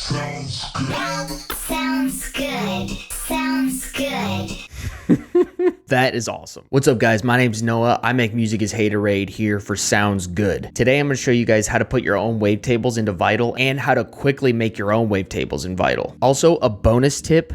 Sounds good. Sounds good. That is awesome. What's up, guys? My name's Noah. I make music as Haterade here for Sounds Good. Today, I'm going to show you guys how to put your own wavetables into Vital and how to quickly make your own wavetables in Vital. Also, a bonus tip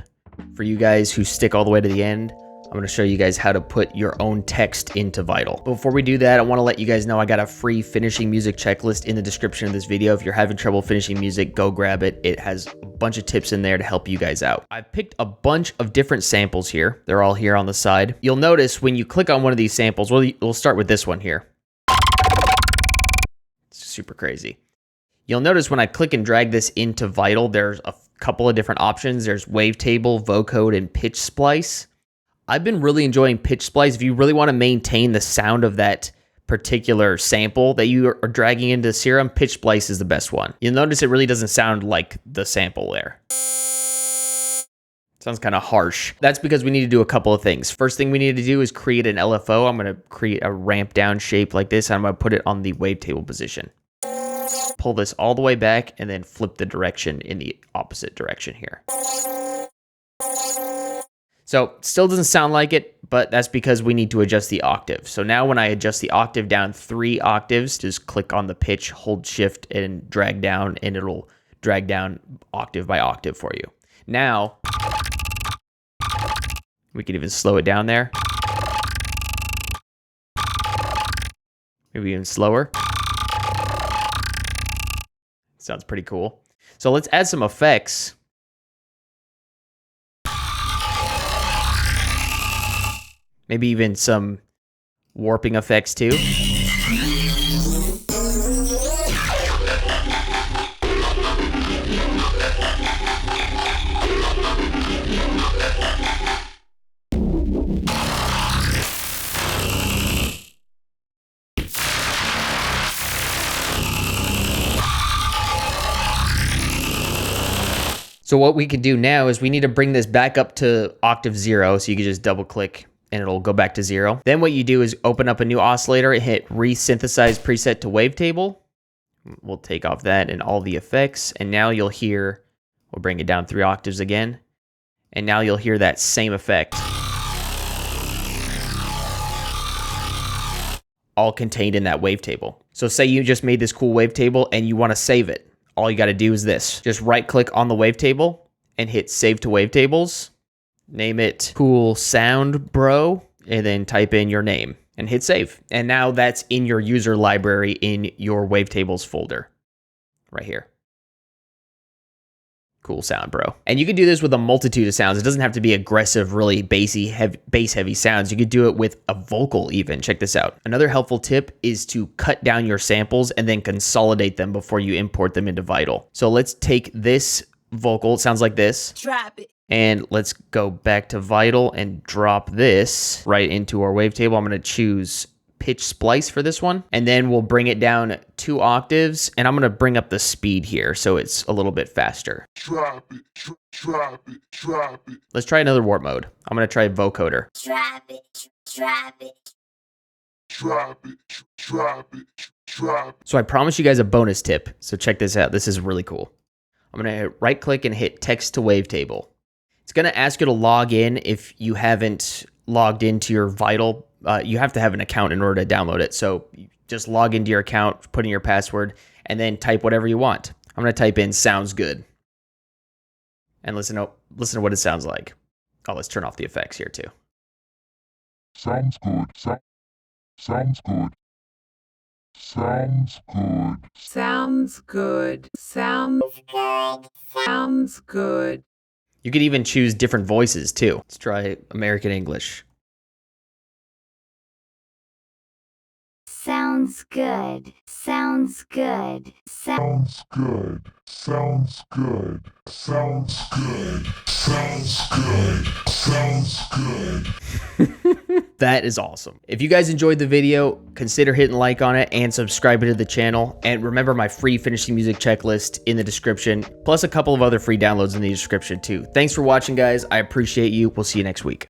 for you guys who stick all the way to the end. I'm going to show you guys how to put your own text into Vital. Before we do that, I want to let you guys know I got a free finishing music checklist in the description of this video. If you're having trouble finishing music, go grab it. It has a bunch of tips in there to help you guys out. I picked a bunch of different samples here. They're all here on the side. You'll notice when you click on one of these samples, we'll start with this one here. It's super crazy. You'll notice when I click and drag this into Vital, there's a couple of different options. There's Wavetable, Vocode, and Pitch Splice. I've been really enjoying Pitch Splice. If you really want to maintain the sound of that particular sample that you are dragging into Serum, Pitch Splice is the best one. You'll notice it really doesn't sound like the sample there. Sounds kind of harsh. That's because we need to do a couple of things. First thing we need to do is create an LFO. I'm going to create a ramp down shape like this. And I'm going to put it on the wavetable position. Pull this all the way back and then flip the direction in the opposite direction here. So still doesn't sound like it, but that's because we need to adjust the octave. So now when I adjust the octave down 3 octaves, just click on the pitch, hold shift and drag down, and it'll drag down octave by octave for you. Now, we can even slow it down there. Maybe even slower. Sounds pretty cool. So let's add some effects. Maybe even some warping effects too. So what we can do now is we need to bring this back up to octave 0. So you can just double click and it'll go back to 0. Then what you do is open up a new oscillator and hit resynthesize preset to wavetable. We'll take off that and all the effects. And now you'll hear, we'll bring it down 3 octaves again. And now you'll hear that same effect. All contained in that wavetable. So say you just made this cool wavetable and you want to save it. All you got to do is this. Just right click on the wavetable and hit save to wavetables. Name it Cool Sound Bro, and then type in your name and hit save. And now that's in your user library in your Wavetables folder right here. Cool Sound Bro. And you can do this with a multitude of sounds. It doesn't have to be aggressive, really bass heavy sounds. You could do it with a vocal even. Check this out. Another helpful tip is to cut down your samples and then consolidate them before you import them into Vital. So let's take this vocal. It sounds like this. Drop it. And let's go back to Vital and drop this right into our wavetable. I'm going to choose Pitch Splice for this one. And then we'll bring it down 2 octaves. And I'm going to bring up the speed here so it's a little bit faster. Drop it, drop it, drop it. Let's try another warp mode. I'm going to try vocoder. Drop it. Drop it. Drop it, drop it, drop it. So I promised you guys a bonus tip. So check this out. This is really cool. I'm going to right click and hit text to wavetable. It's going to ask you to log in if you haven't logged into your Vital. You have to have an account in order to download it. So just log into your account, put in your password, and then type whatever you want. I'm going to type in sounds good. And listen to what it sounds like. Oh, let's turn off the effects here too. Sounds good. Sounds good. Sounds good. Sounds good. Sounds good. You could even choose different voices too. Let's try American English. Sounds good. Sounds good. Sounds good. Sounds good. Sounds good. Sounds good. Sounds good. That is awesome. If you guys enjoyed the video, consider hitting like on it and subscribing to the channel. And remember my free finishing music checklist in the description, plus a couple of other free downloads in the description too. Thanks for watching, guys. I appreciate you. We'll see you next week.